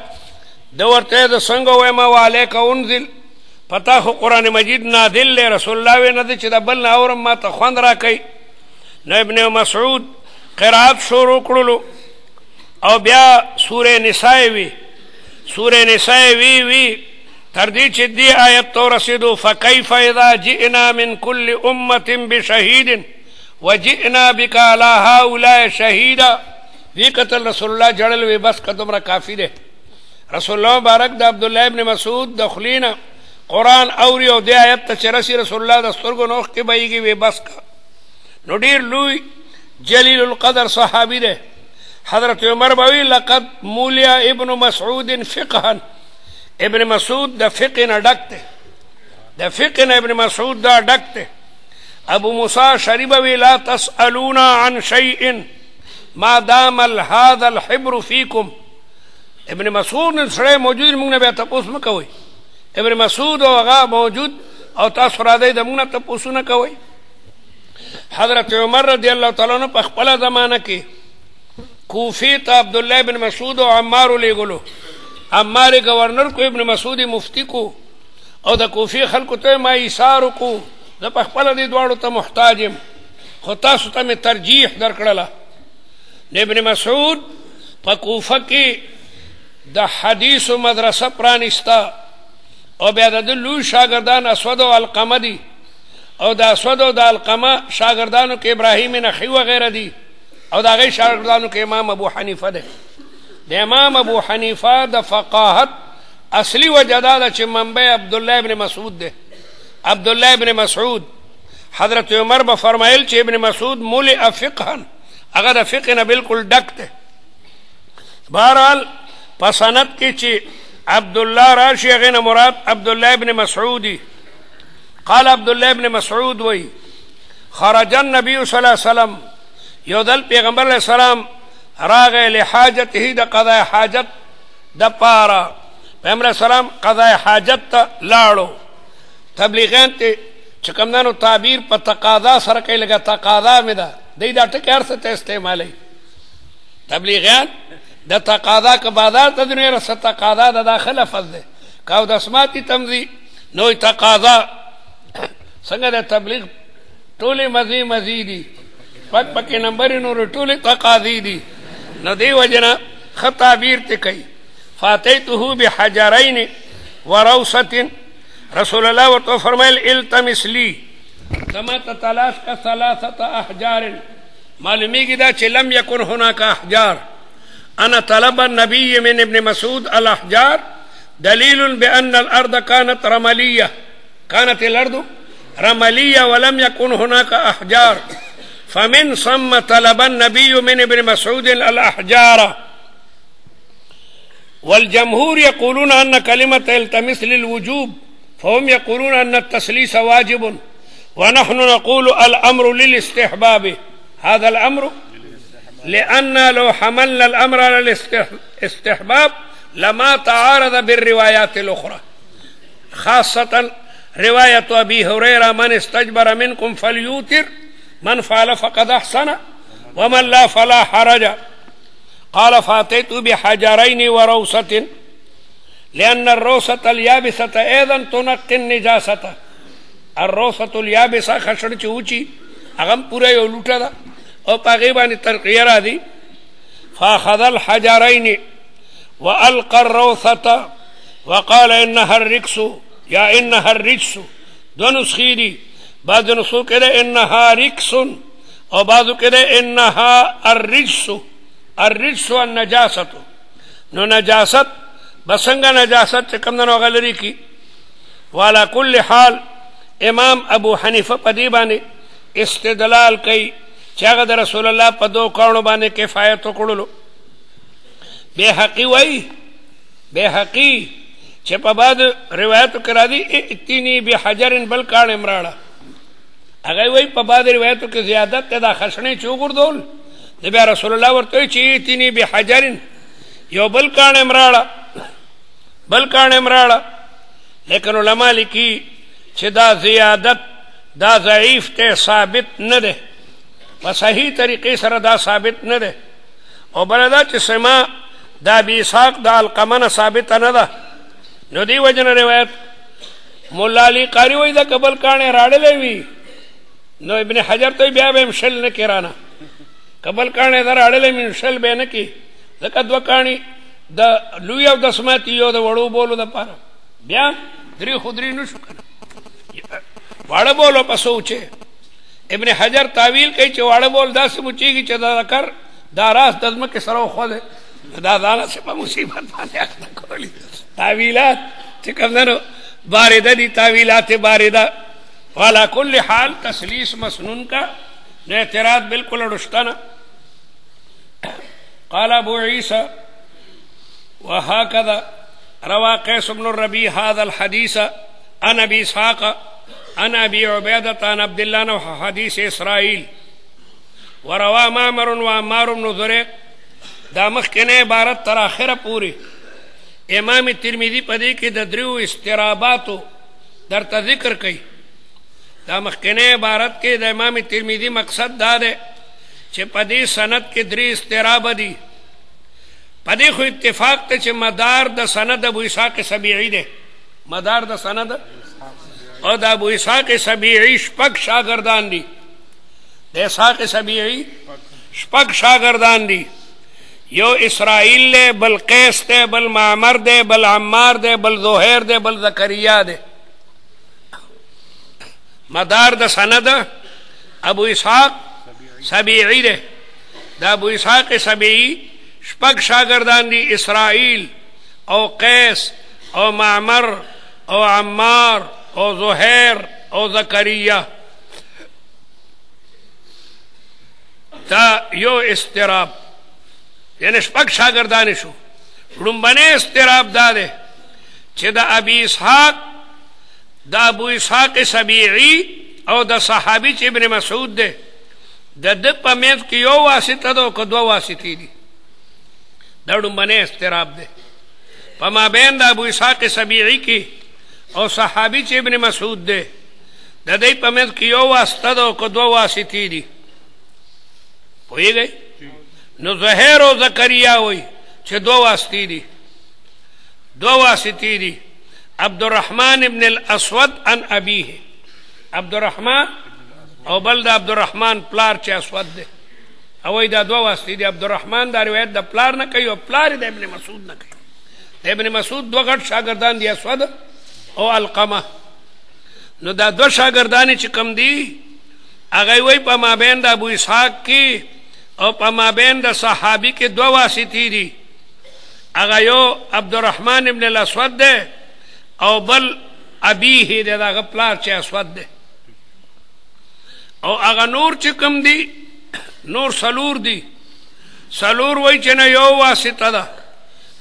د ورته د څنګه وایم وعلیک انزل پتا خو قرآن مجید نازل له رسول الله و نه چې د بل نه اورم ما ته خوند را کوي. نو ابن مسعود قرات شروع کړلو او بیا سوره نساء وی تر دې چې دې آیت ته رسیدو فکیف اذا جئنا من كل امه بشهید وجئنا بك على هؤلاء شهيدا. وی قتل رسول الله جړل وی بس کدمره کافی ده. رسول الله مبارک د عبد الله ابن مسعود دخلینا قرآن اوري او دې آیت ته چې رسول الله د سترګو نوخ کې بهيږي وی بس کا. نو ډیر لوی جلیل القدر صحابي ده. حضرت عمر بوي لقد مولیا ابن مسعود فقها. ابن مسعود د فقه نه ډکته د فقه نه ابن مسعود دا ډکته. ابو موسی شریبه وی لا تسألون عن شيء ما دام هذا الحبر فيكم. ابن مسعود سره موجود موږ نه بیا تاسو مکوئ. ابن مسعود او هغه موجود او تاسو را دی د موږ نه تاسو نه کوئ. حضرت عمر رضی الله تعالی عنہ په خپل زمانہ کې کوفی ته عبد الله بن مسعود او عمار لګلو. عمار گورنر کو ابن مسعود مفتی کو او د کوفی خلکو ته ما ایثار کو زه په خپل دې دواړو ته محتاج یم خو تاسو ته مې ترجیح درکړله. ابن مسعود په کوفه کې د حدیثو مدرسه پرانستا او بیا د لوی شاګردان اسود او علقمه دي او د اسود او د علقمه شاګردانو کې ابراهیم نخعی وغیره دي او د هغې شاګردانو کې امام ابو حنیفه ده. د امام ابو حنیفه د فقاهت اصلي وجه دا ده چې منبع عبدالله ابن مسعود ده. عبدالله ابن مسعود حضرت عمر به فرمایل چې ابن مسعود ملئ فقها هغه د فقه نه بالکل ډک ده. بهرحال په سند کې چې عبدالله راشي هغې نه مراد عبدالله ابن مسعودی. قال عبدالله ابن مسعود وی خرج النبي صلی الله علیه وسلم یو دل پیغمبر علیه السلام راغی لحاجته د قضای حاجت د پاره. پیغمبر علیه السلام قضای حاجت ته لاړو. تبلیغیان ته چې کمدانو تعبیر په تقاضا سره کوي لکه تقاضا مې ده دی دا ټکي هر څه ته استعمالوي. تبلیغیان د تقاضا که بازار ته دنیا رسه تقاضا د داخل لفظ ده که او د اسماتی تمضي نوې تقاضا څنګه د تبلیغ ټولې مزي دي پکې نمبر نور ټولې تقاضي دي نو دی وجنه ښه تعبیر ته کوي. فاتیته بحجرین وروسة رسول الله ورته فرمایل التمس لی زما ته تلاش کا ثلاثه احجار. معلومیږي دا چې لم یکن هناك احجار. انا طلب النبي من ابن مسعود الاحجار دليل بان الارض كانت رمليه. كانت الارض رمليه ولم يكن هناك احجار فمن ثم طلب النبي من ابن مسعود الاحجار. والجمهور يقولون ان كلمه التمس للوجوب فهم يقولون ان التسليس واجب ونحن نقول الامر للاستحباب. هذا الامر لأن لو حملنا الأمر على الاستحباب لما تعارض بالروايات الأخرى خاصة رواية أبي هريرة من استجبر منكم فليوتر من فعل فقد أحسن ومن لا فلا حرج. قال فأتيت بحجرين وروسة لأن الروسة اليابسة أيضا تنقي النجاسة. الروسة اليابسة خشر چوچی اغم پورا یو لوٹا دا او پاگی بانی ترقیه را دی. فاخذ الحجرين والقى الروثة وقال انها الركس یا انها الرجس. دو نسخی دی بعض نسخو کده انها رکس او بعضو کده انها الرجس. الرجس والنجاست. نو نجاست بسنگ نجاست چکم دنو غلری کی. وعلى كل حال امام ابو حنیفه پدی بانی استدلال کئی چې هغه د رسول الله په دو کارونو باندې کفایت وکړلو. بیهقي وایي بیهقي چې په بعد روایتو کې راځي ائتني بحجر بل کاڼ امراړه. هغه وایي په بعد روایتو کې زیادت ته دا خشنې چې وګرځول نبی رسول الله ورته چې ایتنی بحجر یو بل کاڼ امراړه لیکن علماء لیکي چې دا زیادت دا ضعیف ته ثابت نه ده په صحیح طریقې سره دا ثابت نه ده او بل دا چې سما دا ابي اسحاق دا القمه ثابت نه ده نو دی وجن روایت مولا علی قاری وای دا قبل کانه راړلې وی نو ابن حجر ته بیا به مشل نه کرانا قبل کانه دا راړلې مشل به نه کی ځکه دوه کانی د لوی او د سماتی یو د وړو بولو د پاره بیا درې خودري نشو واړه بولو پسوچه ابن حجر تعویل کوي چې واړه بول داسې مچيږي چې دا کر دا راس دزمه کې سره خو ده دا ځان څه په مصیبت باندې اخته کولی تعویلات چې کومنو بارده دي تعویلات بارده وعلى كل حال تسلیس مسنون کا اعتراض بالکل رشتنا قال ابو عيسى وهكذا روى قيس بن الربيع هذا الحديث عن ابي اسحاق عن ابي عبيده عن عبد الله نحو حديث اسرائيل وروى معمر وعمار بن زريق دا مخکنه عبارت تر اخره پوری امام ترمذی پدې کې د درو استراباتو درته ذکر کړي دا مخکنه عبارت کې د امام ترمذی مقصد دا ده چې پدې سند کې درې استراب دي پدې خو اتفاق ته چې مدار د سند ابو اسحاق سبیعی ده مدار د سند او د ابو اسحاق سبیعی شپږ شاګردان دي د اسحاق سبیعی شپږ شاګردان دي یو اسرائیل لے بل قیس دے بل معمر دے بل عمار دے بل زہیر دے بل زکریا دے مدار دا سند ابو اسحاق سبیعی دے دا ابو اسحاق سبیعی شپږ شاگردان دی اسرائیل او قیس او معمر او عمار او زہیر او زکریا دا یو استراب یعنی شپږ شاګردان شو لومبنه استراب داده چې د ابي اسحاق د ابو اسحاق سبیعی او د صحابي چې ابن مسعود ده د په مېز کې یو واسطه ده او دوه واسطې دي دا لومبنه استراب ده په مابین د ابو اسحاق سبیعی کې او صحابي چې ابن مسعود ده د دې په مېز کې یو واسطه ده او دوه واسطې دي پوهیږئ نو زهیر و زکریا ہوئی چھے دو واسطی دی دو واسطی دی عبدالرحمن ابن الاسود ان ابی ہے عبدالرحمن او بل دا عبدالرحمن پلار چھے اسود دے اوئی دا دو واسطی دی عبدالرحمن دا روایت دا پلار نہ کئی او پلار دا ابن مسعود نہ کئی دا ابن مسعود دو گھٹ شاگردان دی اسود او القمہ نو دا دو شاگردانی چکم دی اگئی وی پا مابین دا ابو اسحاق کی او په مابین د صحابي کې دوه واسطې دي هغه یو عبدالرحمن ابن الاسود ده او بل ابیه ده دغه پلار چې اسود ده او هغه نور چې کوم دي نور سلور دي سلور وای چې نه یو واسطه ده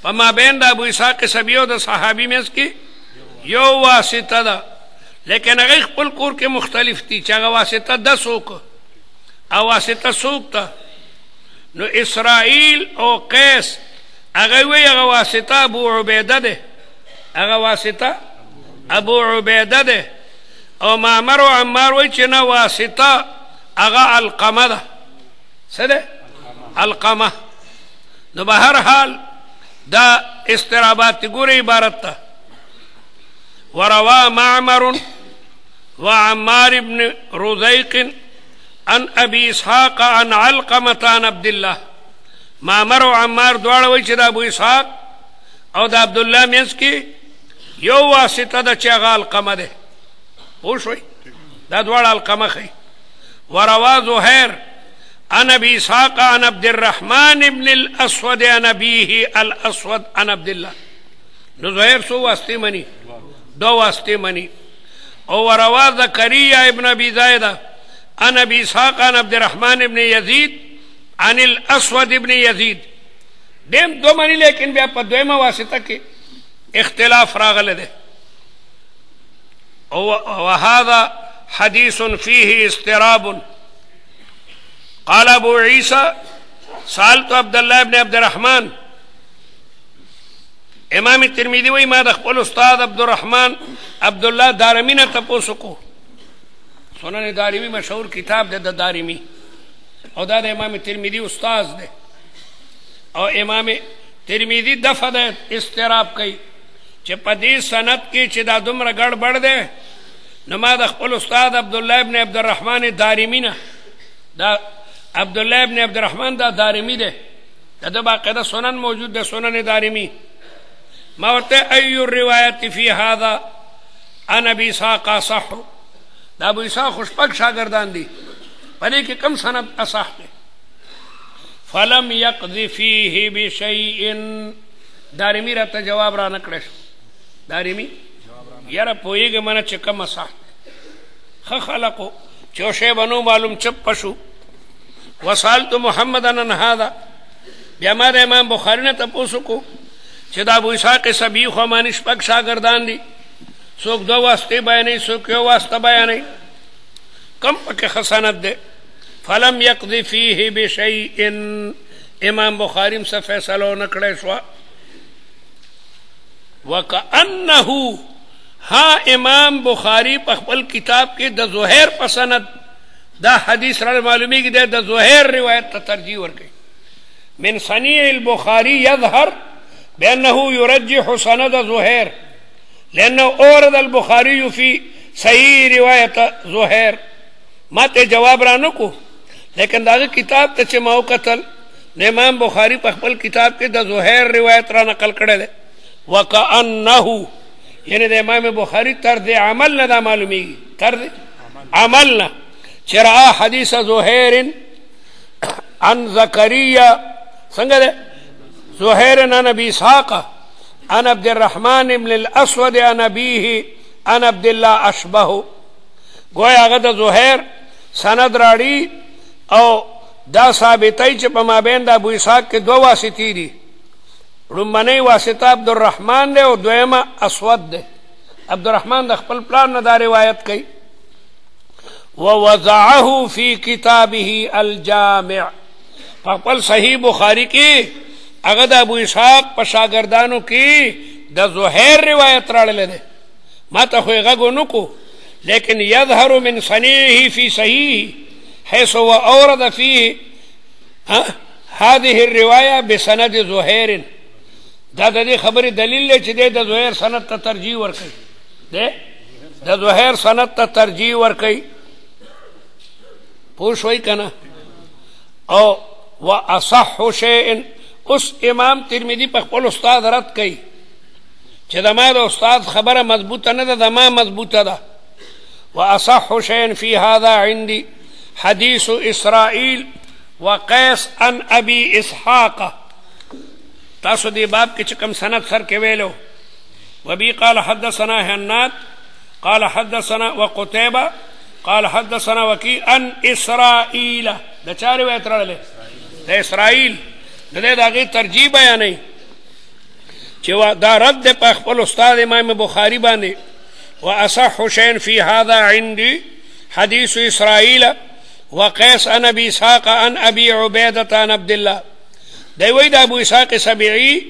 په مابین د ابو اسحاق سبیعی او د صحابي مېز کې یو واسطه ده لیکن هغه خپل کور کې مختلف دي چې هغه واسطه ده څوک او واسطه څوک ده نو اسرائیل او قیس هغه وی هغه واسطه ابو عبیده ده هغه واسطه ابو عبیده ده او معمر او عمار وی چې نه واسطه هغه القمه ده څه ده القمه نو به هر حال دا استرابات ګوري عبارت ته وروا معمر وعمار ابن رزيق عن ابي اسحاق عن علقمه عن عبد الله معمر و عمار دواړه وایي چې د ابو اسحاق او د عبد الله مینس کې یو واسطه ده چې هغه علقمه ده پوه شوئ دا دواړه علقمه ښیي وروا زهیر عن ابي اسحاق عن عبد الرحمن ابن الاسود عن ابيه الاسود عن عبد الله نو زهیر څو واسطې مني دو واسطې مني او وروا زكريا ابن ابي زايده عن ابي اسحاق عن عبد الرحمن ابن يزيد عن الاسود ابن يزيد دیم دو منی لیکن بیا په دویمه واسطه کې اختلاف راغله ده وهذا حديث فيه استراب قال ابو عيسى سالت عبدالله ابن عبدالرحمن امام ترمذی وی ما د خپل استاد عبدالرحمن عبدالله دارمی نه تپوس کو سنن دارمی مشهور کتاب د دارمی او دا د امام ترمذی استاد ده او امام ترمذی دفع د استراب کوي چې په دې سند کې چې دا دومره ګډوډ ده نو ما د خپل استاد عبدالله ابن عبدالرحمن دارمی نه دا عبدالله ابن عبدالرحمن دا دارمی ده دا باقاعده سنن موجود ده سنن دارمی ما ورته ای الروایت فی هذا عن ابي اسحاق صح دا ابو اسحاق خوشپک شاگردان دي پدې کې کم سند اصح ده فلم يقضي فيه بشيء دارمی راته جواب را نکړش دارمی یاره پویګه منه چې کم اصح خ خلقو چوشه بنو معلوم چپ پشو وسالت محمدن عن هذا بیا ما د امام بخاری نه تپوس کو چې دا ابو اسحاق سبی خو مانش پک شاگردان دي څوک دو واسطه بیانې څوک یو واسطه بیانې کم پکې خسانت ده فلم يقضي فيه بشيء امام بخاری سے فیصلہ نکړې شو وکأنه ها امام بخاری په خپل کتاب کې د زهیر په سند دا حدیث را معلومی کی د زهیر روایت ته ترجیح ورکړي من صنيع البخاري يظهر بأنه يرجح سند زهير لأنه أورد البخاري في صحيح رواية زهير ما ته جواب را نکو لیکن داغه کتاب ته چې ما وکتل امام بخاری په خپل کتاب کې د زهیر روایت را نقل کړی دی وکأنه یعنی د امام بخاری طرز عمل نه دا معلومیږي طرز عمل نه چې را حدیث زهیر عن زکریا څنګه ده زهير عن ابي اسحاق عن عبد الرحمن بن الاسود عن ابيه عن عبد الله اشبه گویا هغه د زهير سند راړي او دا ثابتای چې په مابین د ابو اسحاق کې دوه واسطې دي لومبنۍ واسطه عبدالرحمن ده او دویمه اسود ده عبدالرحمن د خپل پلان نه دا روایت کوي ووضعه في كتابه الجامع خپل صحیح بخاری کې هغه د ابو اسحاق په شاګردانو کې د زهیر روایت راړل ده ما ته خو هغه نکو لیکن يظهر من صنيعه في صحيح حيث هو اورد فيه هذه الروايه بسند زهير دا د خبرې دلیل دی چې د زهیر سند ته ترجیح ورکړي د زهیر سند ته ترجیح ورکړي پوه شوي کنه او واصح شيء اس امام ترمذی په خپل استاد رد کوي چې د ما د استاد خبره مضبوطه نه ده د ما مضبوطه ده واصح شيء في هذا عندي حديث اسرائيل وقيس عن ابي اسحاق تاسو دی باب کې کوم سند سر کې ویلو وبي قال حدثنا هناد قال حدثنا وقتيبة قال حدثنا وكيع عن اسرائيل د چا روایت راغله د اسرائيل دغه ترجیح بیانې چې دا رد په خپل استاد امام بخاری باندې واصح شيء في هذا عندي حديث اسرائيل وقيس عن ابي اسحاق عن ابي عبيده عن عبد الله دی وی د ابو اسحاق سبيعي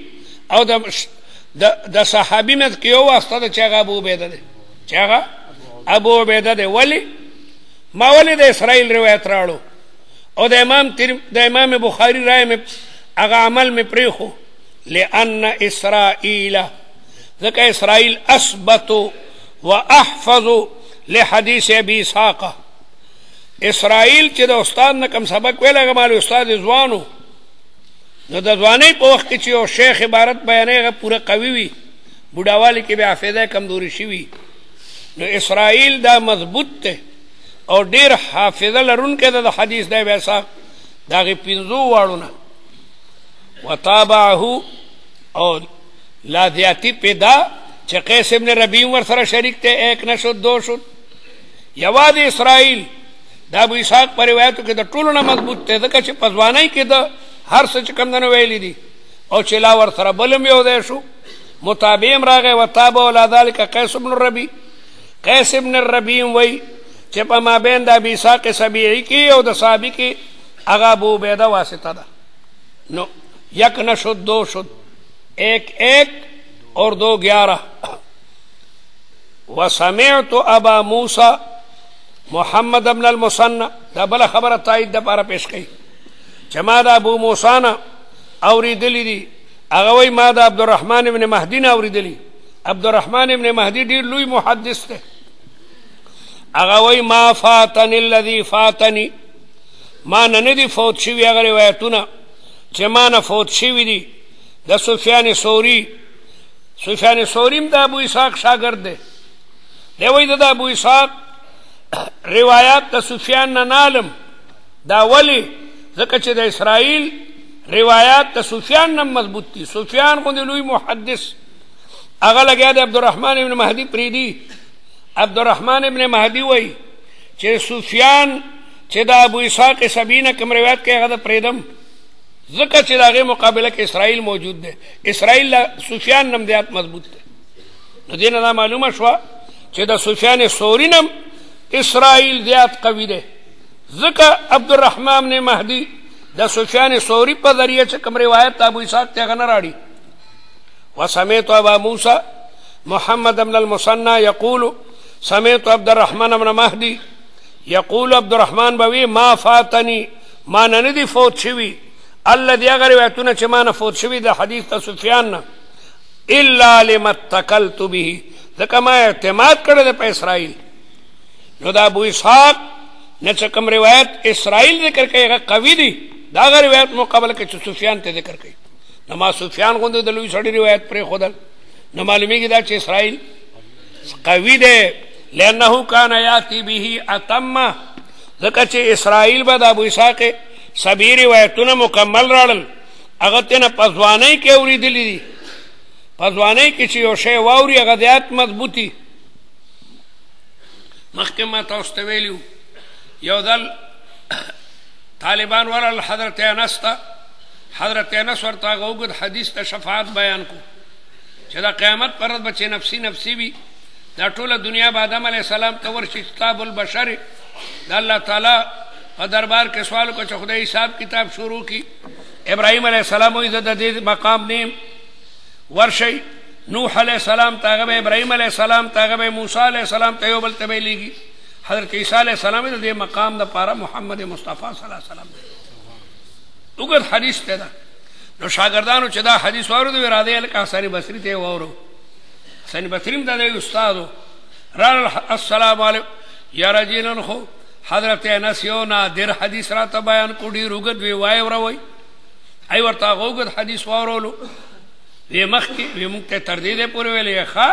او د صحابي مت کې یو واسطه چې هغه ابو عبيده دی چې هغه ابو عبيده دی ولی ما ولې د اسرائيل روایت راړو او د امام بخاری رائے میں اغا عمل میں پریخو لأن اسرائیل ذکا اسرائیل اثبت و احفظ لحدیث ابی اسحاق اسرائیل چې د استاد نه کم سبق ویل مال استاد ځوانو نو د ځوانۍ په وخت کې چې یو شیخ عبارت بیانې هغه پوره قوي وي بوډاوالي کې بیا حافظه کمزوري شوي نو اسرائیل دا مضبوط ته او ډیر حافظه لرونکې ده د حدیث دی بیا صاحب د هغې پنځو واړو نه وتابعه او لا زیاتی پیدا چې قیس ابن ربیع ور سره شریک ته ایک نه شد دو شد یواد اسرائیل دا ابو اسحاق پر روایتو کې د ټولو نه مضبوط ته ځکه چې په ځوانۍ کې د هر څه چې کوم دنه ویلي دي او چې لا ور سره بلم یو دی شو متابعیم راغی وتابع ولا ذلك قیس ابن الربیع قیس ابن الربیع وی چې په مابین د ابي اسحاق سبيعي کې او د صحابي کې هغه ابو عبیده واسطه ده نو یک نہ شد دو شد، ایک ایک اور دو 11. وسمعت ابا موسیٰ محمد ابن المثنى، دا بلا خبر تائید دا پارا پیش کئی چما دا ابو موسیٰ اوریدلی دی، هغه وی ما دا عبدالرحمن ابن مهدی نه اوریدلی. عبدالرحمن ابن مهدی ډیر لوی محدث دی. هغه وی ما فاتنی الذي فاتنی، ما نه دی فوت شوی هغه روایتونه چې ما نه فوت شوی دي د سفیان ثوری. سفیان ثوریم د ابو اسحاق شاگرد دی. دی وی د ابو اسحاق روایات د سفیان نه نالم، دا ولی ځکه چې د اسرائیل روایات د سفیان نه مضبوط دي. سفیان غوندې لوی محدث هغه لګیا د عبدالرحمن ابن مهدی پریدي. عبدالرحمن ابن مهدی وی چې سفیان چې د ابو اسحاق سبینه کوم روایت کوي هغه د پریدم، ځکه چې د هغې مقابله کې اسرائیل موجود دی. اسرائیل سفیان نم زیات مضبوط دی. نو دې نه دا معلومه شوه چې د سفیان ثوري نم اسرائیل زیات قوي دی، ځکه عبدالرحمن ابن مهدی د سفیان ثوری په ذریعه چې کوم روایت د ابو اسحاق ته هغه نه راړي. وسمعت ابا موسى محمد بن المثنى يقول سمعت عبد الرحمن بن مهدي يقول عبدالرحمن بوي ما فاتني، ما نه دي فوت شوي الذي هغه روایتونه چې ما نه فوت شوي د حدیث د سفیان نه الا لما اتكلت به، ځکه ما اعتماد کړی دی په اسرائیل. نو د ابو اسحاق نه چې کوم روایت اسرائیل ذکر کوي هغه قوي دي، دا هغه روایت مقابله کې چې سفیان ته ذکر کوي. نو ما سفیان غوندې د لوی سړي روایت پرېښودل، نو معلومیږي دا چې اسرائیل قوي دی. لأنه كان یاتی به اتم، ځکه چې اسرائیل به د ابو اسحاق سبی روایتونه مکمل راړل، هغه ته نه په ځوانۍ کې اورېدلي دي. په ځوانۍ کې چې یو شی واوري هغه زیات مضبوطي. مخکې ما تاسو ته ویلي یو ځل طالبان ورل حضرت انس ته، حضرت انس ورته هغه اوږد حدیث ته شفاعت بیان کو چې د قیامت پر ورځ به چې نفسي نفسي وي، دا ټوله دنیا به آدم علیه السلام ته ورشي کتاب البشر د الله تعالی په دربار کې سوال وکړه چې خدای حساب کتاب شروع کی. ابراهیم علیه السلام وایي زه د دې مقام نیم، ورشئ نوح علیه السلام ته هغه به ابراهیم علیه السلام ته هغه به موسی علیه السلام ته یو بل ته ویلیږي. حضرت عیسی علیه السلام د دې مقام دپاره محمد مصطفی صلی الله علیه وسلم اوږد حدیث ته ده. نو شاګردانو چې دا حدیث واورېدو ویې راځئ هلکه حسن بصري ته یې واورو. حسن بصري هم د دی استاد راغلل. السلام علیکم یا رجیلن، خو حضرت انس یو نادر حدیث راته بیان کو، ډېر اوږد وی وایې وروئ. ای ورته هغه اوږد حدیث واورولو. وی مخکې وی موږ ته تر دې دی پورې ویلې ښه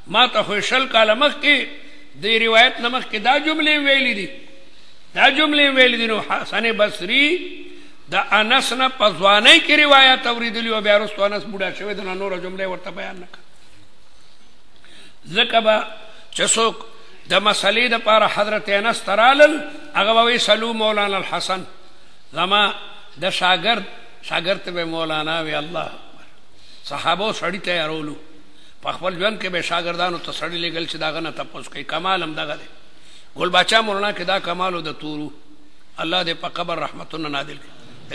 ما ته خو 20 کاله مخکې د روایت نه مخکې دا جملې ویلي دي، دا جملې ویلي دي. نو حسن بصري د انس نه په ځوانۍ کې روایت اورېدلي او بیا وروسته انس بوډا شوی دی، نو نوره جملې ورته بیان نه کړه. ځکه به چې څوک د مسلې دپاره حضرت انس ته رالل هغه به وایي سلو مولانا الحسن، زما د شاګرد ته به مولانا وي. الله اکبر. صحابو سړي تیارولو، په خپل ژوند کې به شاګردانو ته سړي لېږل چې د هغه نه تپوس کوي. کمال هم دغه دی. ګل باچا مولانا کې دا کمالو د تورو، الله دې په قبر رحمتونه نازل کړي. د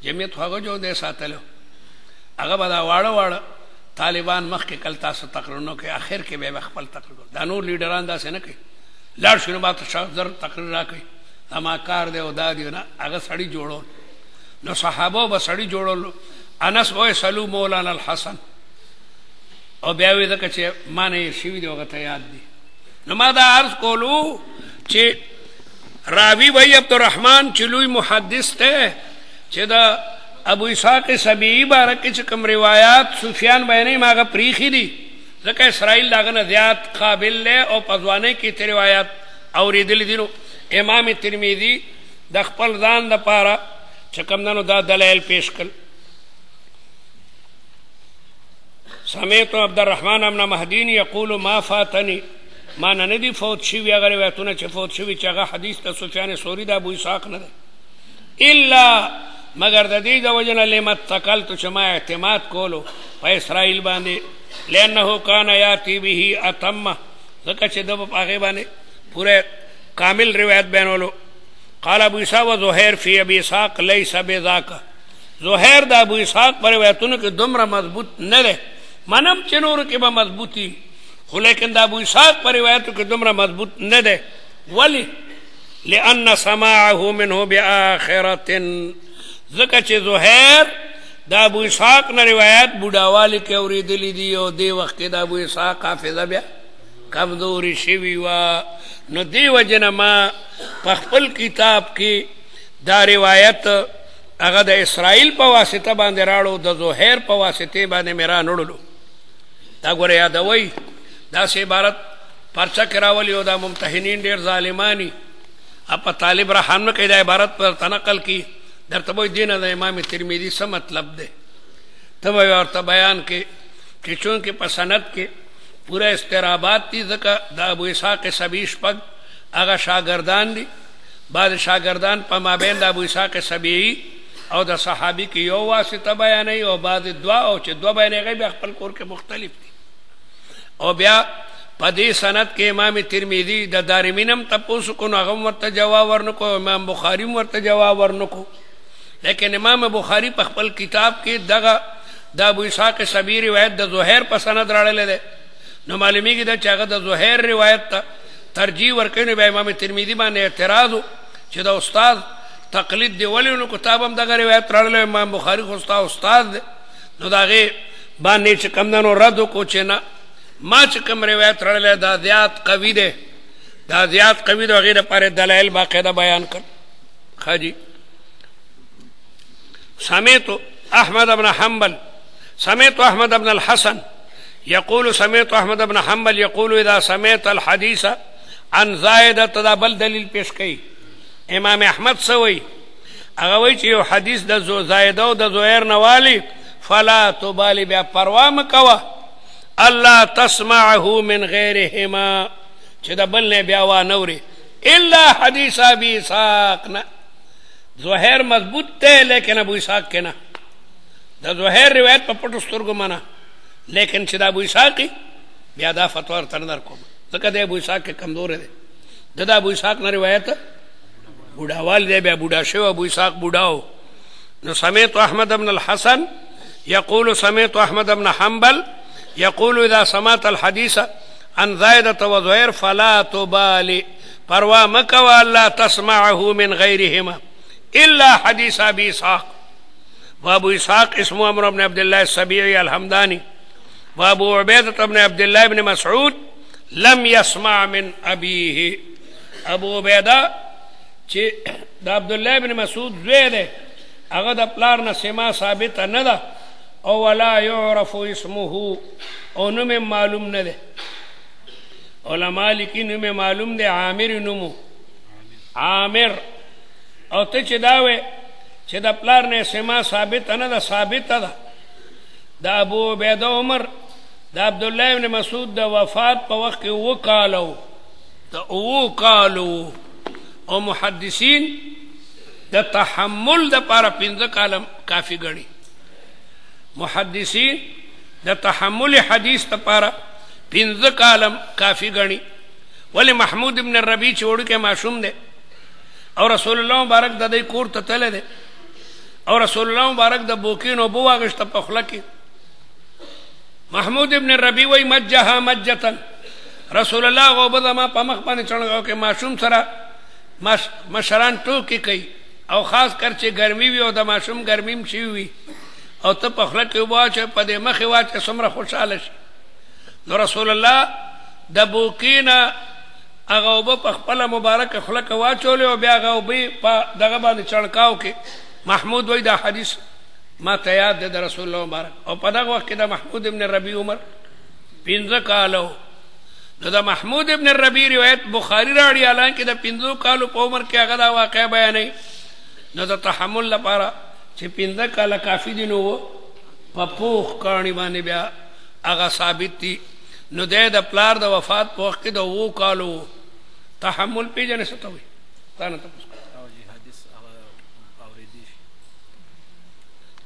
جمعیت هغه جو دی ساتلو، هغه به دا واړه واړه طالبان مخکې کل تاسو تقریرونه کوي، اخر کې به خپل تقریر کوي. دا نور لیډران داسې نه کوي، لاړ شو نو ماته زر تقریر را کوي، دا ما کار دی او دا دی نه. هغه سړي جوړول، نو صحابو به سړي جوړول. انس وایي سلو مولانا الحسن، او بیا وی ځکه چې ما نه یې شوي دي هغه ته یاد دي. نو ما دا عرض کولو چې راوی وایي عبدالرحمن چې لوی محدث دی، چې د ابو اسحاق سبیعي باره کې چې کوم روایات سفیان بیانوي ما هغه پریښي دي، ځکه اسرائیل د هغه نه زیات قابل دی او په ځوانۍ کې ته روایات اورېدلي دي. نو امام ترمذي د خپل ځان دپاره چې کوم دی نو دا دلایل پیش کړل. سمعت عبدالرحمن ابن مهدی یقول ما فاتنی، ما نه دي فوت شوي هغه روایتونه چې فوت شوي چې هغه حدیث د سفیان ثوري د ابو اسحاق نه دی، الا مگر د دې د وجه نه لما اتکلت چې ما اعتماد کولو په اسرائیل باندې. لأنه کان یاتی به اتم، ځکه چې ده به په هغې باندې پوره کامل روایت بیانولو. قال ابو اسحاق وزهیر فی ابي اسحاق لیس بذاک، زهیر د ابو اسحاق پر روایتونو کې دومره مضبوط نه ده، منم چې نورو کې به مضبوطي، خو لیکن د ابو اسحاق پر روایتو کې دومره مضبوط نه ده. ولی؟ لأن سماعه منه بآخرة، ځکه چې زهیر د ابو اسحاق نه روایت بوډاوالي کې اورېدلی دي او دې وخت کې د ابو اسحاق حافظه بیا کمزوري شوي وه. نو دې وجې نه ما په خپل کتاب کې دا روایت هغه د اسرائیل په واسطه باندې راړو، د زهیر په واسطې باندې مې را نړلو. دا ګوره یادوئ، داسې عبارت پرچه کې راولي او دا ممتحنین ډېر ظالماني په طالب رحم نه کوي، دا عبارت پر تنقل کی درته وایي دې نه د امام ترمذي څه مطلب دی، ته به ورته بیان کې چې چونکې په سند کې پورا استرابات دي، ځکه د ابو اسحاق سبیع شپږ هغه شاگردان دي، بعض شاگردان په مابین د ابو اسحاق سبیعي او د صحابي کې یو واسطه بیانوي او بعض دوه، او چې دوه بیانوي هغه بیا خپل کور کې مختلف دي. او بیا په دې سند کې امام ترمذي د دارمینم تپوس کو، نو هغه ورته جواب ورنکو، امام بخاري ورته جواب ورنکو، لیکن امام بخاري په خپل کتاب کې دغه د ابو اسحاق سبیعي روایت د زهیر په سند راړلی دی. نو معلومیږي دا چې هغه د زهیر روایت ته ترجیح ورکوي، نو بیا امام ترمذي باندې اعتراض و چې د استاد تقلید دی، ولې نو کتاب هم دغه روایت راړلی، امام بخاري خو ستا استاد دی. نو د هغې باندې چې کوم دی نو رد وکړو چې نه، ما چې کوم روایت راړلی دا زیات قوي دی، دا زیات قوي دی، هغې دپاره دلایل باقاعده بیان کړ. ښه جي. سمعت احمد بن حنبل سمعت احمد بن الحسن يقول سمعت احمد بن حنبل يقول اذا سمعت الحديث عن زائدة، دا بل دلیل پیش کړي. امام احمد سوي هغه وایي چې یو حدیث د زائده او د زهیر نه والی، فلا تبالي، بیا پروا مه کوه، الله تسمعه من غیرهما، چې د بل نه بیا وانوري، الا حدیث ابي اسحاق نه. زهیر مضبوط دی لیکن ابو اسحاق کې نه، د زهیر روایت په پټو سترګو منه، لیکن چې د ابو اسحاقي بیا دا فتوا ورته نه درکوم، ځکه د ابو اسحاق کې کمزوری دی، د ابو اسحاق نه روایت بوډاوال دی، بیا بوډا شوی ابو اسحاق بوډاو. نو سمعت احمد بن الحسن يقول سمعت احمد بن حنبل يقول اذا سمعت الحديث عن زائدة وزهير فلا تبالي، پروا مه کوه، لا تسمعه من غيرهما الا حديث ابي اسحاق. وابو اسحاق اسمه عمرو بن عبد الله السبيعي الحمداني، وابو عبيدة بن عبد الله بن مسعود لم يسمع من ابيه. ابو عبیده چې د عبد الله بن مسعود زوی دی، هغه د پلار نه سما ثابت نه ده، او ولا يعرف اسمه، او نوم معلوم نه ده. علماء لیکي نوم معلوم دی، عامر نومو عامر. او ته چې دا وې چې د پلار نه سما ثابت نه ده، ثابت ده. د ابو عبیده عمر د عبد الله بن مسعود د وفات په وخت کې 7 کالو، د 7 کالو، او محدثین د تحمل د پاره 15 کاله کافی ګڼي. محدثین د تحمل حدیث د پاره 15 کاله کافی ګڼي. ولی محمود ابن الربیع چې وړوکی معصوم دی، او رسول الله مبارک د دې کور ته تللی دی، او رسول الله مبارک د بوکین اوبه واغېسته په خوله کې. محمود ابن الربیع وایي مجها مجتن، رسول الله هغه اوبه زما په مخ باندې چڼغاو کې، ماشوم سره مشران ټوکې کوي، او خاص کر چې ګرمي وي او د ماشوم ګرمي هم شوي وي، او ته په خوله کې اوبه واچوې، په دې مخې واچوې، څومره خوشحاله شي. نو رسول الله د بوکي نه هغه اوبه په خپله مبارکه خوله کې واچولې، او بیا هغه اوبه په دغه باندې چړکاو کې. محمود وایي دا حدیث ما ته یاد دی د رسول الله مبارک. او په دغه وخت کې د محمود ابن ربیع عمر 15 کاله. نو د محمود ابن الربیع روایت بخاری راړي، حالانکه د 15 کالو په عمر کې هغه دا واقع بیانوي. نو د تحمل لپاره چې 15 کاله کافي دي، نو په پوخ کاڼي باندې بیا هغه ثابت دي. نو د پلار د وفات په وخت کې د 7 کالو تحمل پیژنې څه ته وایي؟ تا نه تپوس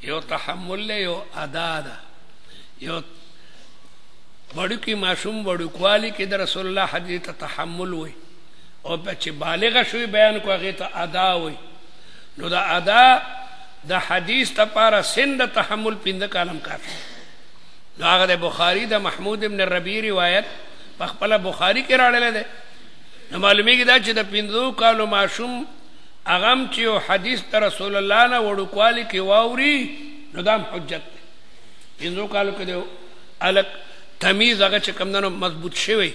یو تحمل دی، یو ادا ده. یو وړوکی معصوم وړوکوالي کې د رسول الله حدیث ته تحمل وایي، او چې بالغه شوی بیان کو هغې ته ادا وایي. نو د ادا د حدیث لپاره سن د تحمل 15 کالم کافي نو هغه د بخاری د محمود ابن ربیع روایت په خپل بخاری کې راړل ده نو معلومیږي دا چې د 15 کالو ماشوم اغم چې حدیث ته رسول الله نه وړوکوالی کې واوري نو دا حجت ده 15 کالو کې دی الک تمیز هغه چې کمندونو مضبوط شوی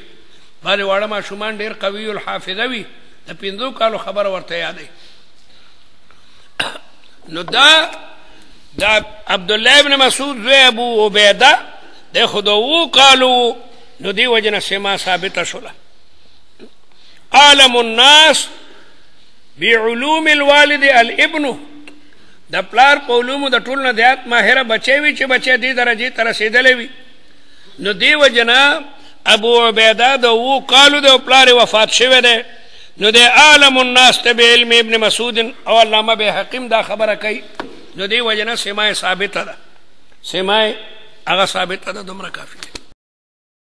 باندې واړه ماشومان ډیر قوي الحافظه وي د 15 کالو خبر ورته یادې نو دا عبد الله ابن مسعود زوی ابو عبیده د خدو قالو نو دی وجنه سما ثابت شوله عالم الناس بعلوم الوالد الابن د پلار په علومو د ټول نه زیات ماهر بچي وي چې بچي دې درجه ته رسیدلې وي نو دی وجنه ابو عبیده د وو قالو د پلار وفات شوه ده نو د عالم الناس تبع علم ابن مسعود او علامه بهقیم دا خبره کوي نو دی وجنه سماع ثابت ده سماع هغه ثابت ده دومره کافی